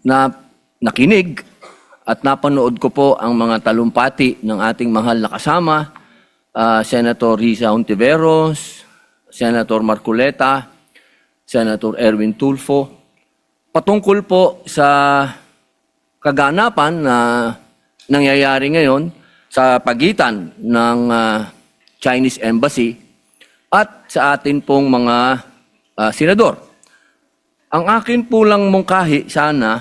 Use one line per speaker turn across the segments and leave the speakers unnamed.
na nakinig at napanood ko po ang mga talumpati ng ating mahal na kasama, Senator Risa Hontiveros, Senator Marcoleta, Senator Erwin Tulfo, patungkol po sa kaganapan na nangyayari ngayon sa pagitan ng Chinese Embassy at sa atin pong mga senador. Ang akin po lang mungkahi sana,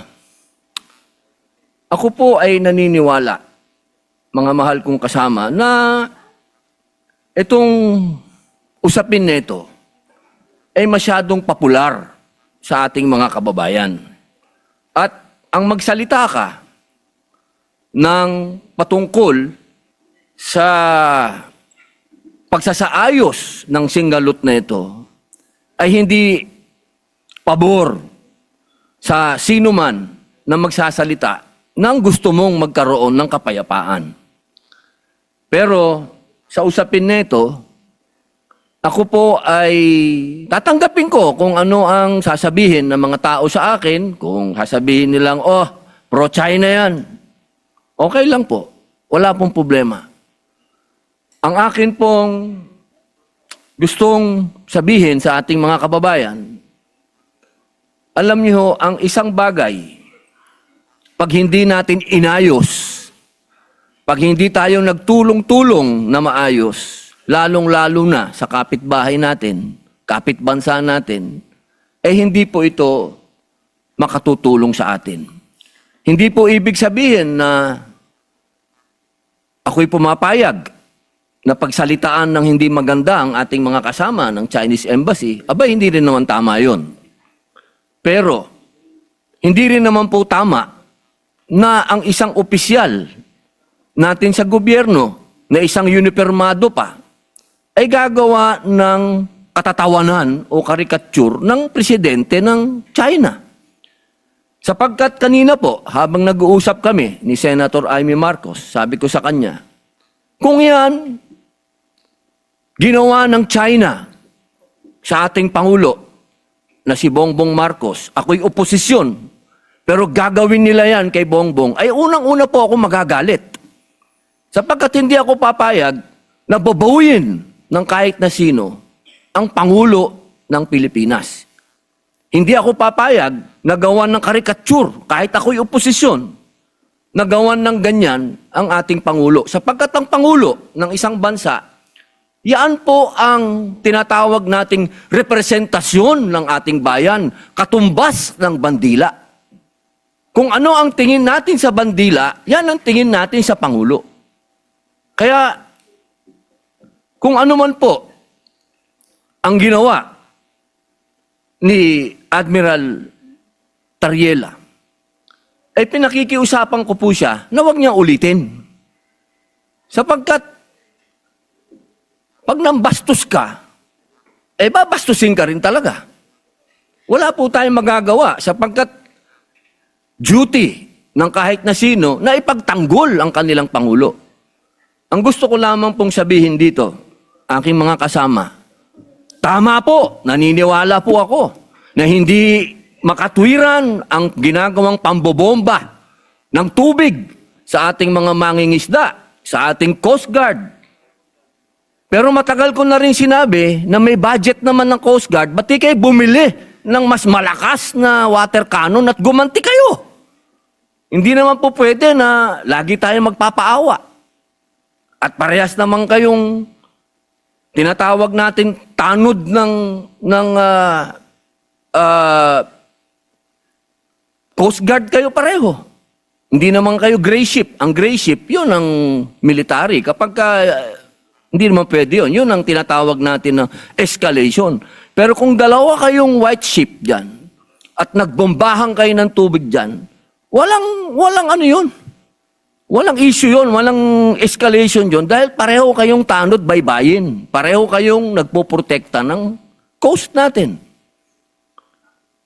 ako po ay naniniwala, mga mahal kong kasama, na itong usapin nito ay masyadong popular sa ating mga kababayan. At ang magsalita ka ng patungkol sa pagsasaayos ng singgalot na ito ay hindi pabor sa sino man na magsasalita nang gusto mong magkaroon ng kapayapaan. Pero sa usapin nito, ako po ay tatanggapin ko kung ano ang sasabihin ng mga tao sa akin. Kung sasabihin nilang, oh, pro-China yan. Okay lang po. Wala pong problema. Ang akin pong gustong sabihin sa ating mga kababayan, alam niyo, ang isang bagay, pag hindi natin inayos, pag hindi tayo nagtulong-tulong na maayos, lalong-lalo na sa kapitbahay natin, kapitbansa natin, eh hindi po ito makatutulong sa atin. Hindi po ibig sabihin na ako'y pumapayag na pagsalitaan ng hindi maganda ang ating mga kasama ng Chinese Embassy. Aba, hindi rin naman tama yun. Pero, hindi rin naman po tama na ang isang opisyal natin sa gobyerno na isang unipermado pa ay gagawa ng katatawanan o karikature ng presidente ng China. Sapagkat kanina po, habang nag-uusap kami ni Senator Amy Marcos, sabi ko sa kanya, kung yan, ginawa ng China sa ating Pangulo na si Bongbong Marcos, ako'y oposisyon, pero gagawin nila yan kay Bongbong, ay unang-una po ako magagalit. Sapagkat hindi ako papayag na babawin ng kahit na sino ang Pangulo ng Pilipinas. Hindi ako papayag na gawan ng karikature, kahit ako'y oposisyon, na gawan ng ganyan ang ating Pangulo. Sapagkat ang Pangulo ng isang bansa, yan po ang tinatawag nating representasyon ng ating bayan, katumbas ng bandila. Kung ano ang tingin natin sa bandila, yan ang tingin natin sa Pangulo. Kaya, kung ano man po ang ginawa ni Admiral Tariela, ay pinakikiusapan ko po siya na huwag niya ulitin. Sapagkat, pag nambastos ka, eh babastusin ka rin talaga. Wala po tayong magagawa sapagkat duty ng kahit na sino na ipagtanggol ang kanilang Pangulo. Ang gusto ko lamang pong sabihin dito, aking mga kasama, tama po, naniniwala po ako na hindi makatwiran ang ginagawang pambobomba ng tubig sa ating mga mangingisda, sa ating Coast Guard. Pero matagal ko na rin sinabi na may budget naman ng Coast Guard, ba't di kayo bumili ng mas malakas na water cannon at gumanti kayo? Hindi naman po pwede na lagi tayo magpapaawa. At parehas naman kayong tinatawag natin tanod ng Coast Guard kayo pareho. Hindi naman kayo gray ship. Ang gray ship, yun ang military. Kapag hindi naman pwede yun. Yun ang tinatawag natin na escalation. Pero kung dalawa kayong white ship dyan at nagbombahan kayo ng tubig dyan, walang ano yun. Walang issue yun, walang escalation yun dahil pareho kayong tanod baybayin. Pareho kayong nagpoprotekta ng coast natin.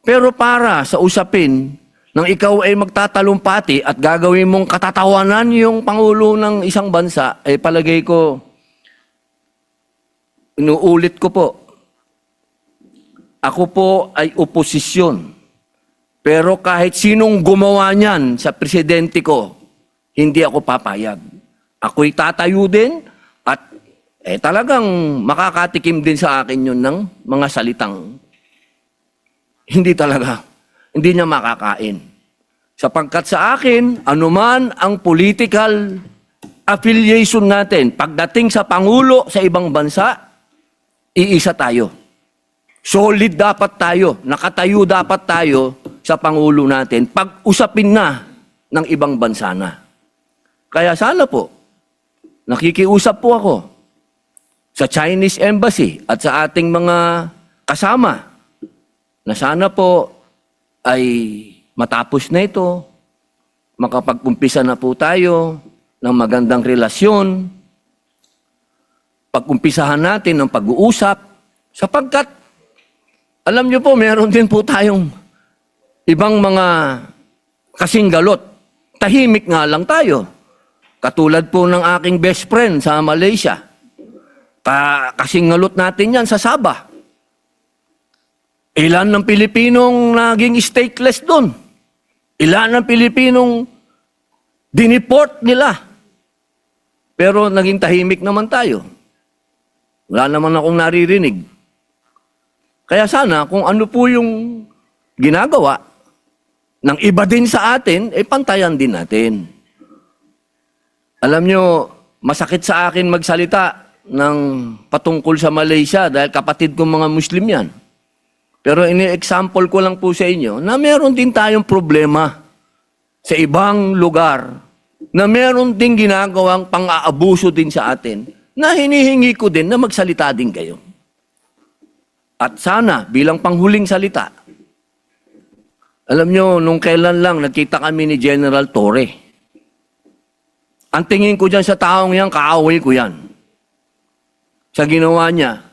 Pero para sa usapin nang ikaw ay magtatalumpati at gagawin mong katatawanan yung Pangulo ng isang bansa, ay palagay ko, inuulit ko po, ako po ay oposisyon. Pero kahit sinong gumawa niyan sa presidente ko, hindi ako papayag. Ako'y tatayo din at talagang makakatikim din sa akin yun ng mga salitang hindi niya makakain. Sapagkat sa akin, anuman ang political affiliation natin, pagdating sa Pangulo sa ibang bansa, iisa tayo. Solid dapat tayo, nakatayo dapat tayo sa Pangulo natin, pag-usapin na ng ibang bansa na. Kaya sana po, nakikiusap po ako sa Chinese Embassy at sa ating mga kasama na sana po ay matapos na ito, makapag-umpisa na po tayo ng magandang relasyon, pag-umpisahan natin ng pag-uusap, sapagkat, alam niyo po, meron din po tayong ibang mga kasinggalot. Tahimik nga lang tayo. Katulad po ng aking best friend sa Malaysia. Kasinggalot natin yan sa Sabah. Ilan ng Pilipinong naging stateless doon? Ilan ng Pilipinong dineport nila? Pero naging tahimik naman tayo. Wala naman akong naririnig. Kaya sana kung ano po yung ginagawa ng iba din sa atin, pantayan din natin. Alam nyo, masakit sa akin magsalita ng patungkol sa Malaysia dahil kapatid kong mga Muslim yan. Pero ini-example ko lang po sa inyo na meron din tayong problema sa ibang lugar na meron din ginagawang pang-aabuso din sa atin na hinihingi ko din na magsalita din kayo. At sana, bilang panghuling salita, alam nyo, nung kailan lang nakita kami ni General Torre. Ang tingin ko dyan sa taong yan, kaaway ko yan. Sa ginawa niya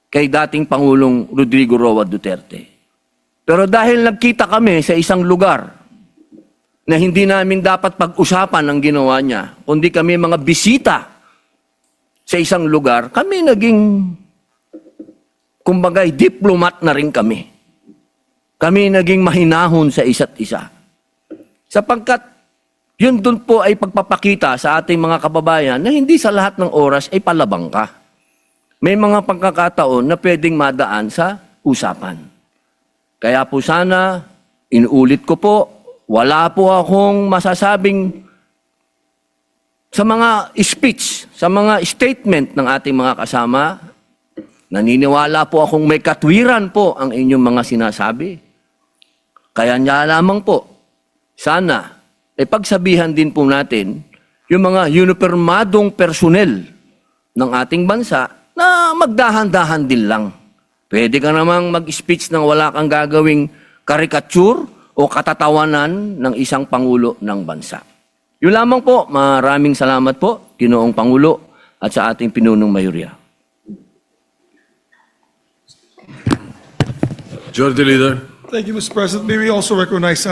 kay dating Pangulong Rodrigo Roa Duterte. Pero dahil nagkita kami sa isang lugar na hindi namin dapat pag-usapan ang ginawa niya, kundi kami mga bisita sa isang lugar, kami naging, kumbagay, diplomat na rin kami. Kami naging mahinahon sa isa't isa. Sapagkat, yun dun po ay pagpapakita sa ating mga kababayan na hindi sa lahat ng oras ay palabang ka. May mga pagkakataon na pwedeng madaan sa usapan. Kaya po sana, inuulit ko po, wala po akong masasabing sa mga speech, sa mga statement ng ating mga kasama. Naniniwala po akong may katwiran po ang inyong mga sinasabi. Kaya niya lamang po, sana, pagsabihan din po natin yung mga unipermadong personel ng ating bansa na magdahan-dahan din lang. Pwede ka namang mag-speech nang wala kang gagawing karikature o katatawanan ng isang Pangulo ng bansa. Yun lamang po, maraming salamat po, Ginoong Pangulo at sa ating pinunong mayorya.
Majority Leader.
Thank you, Mr. President. May we also recognize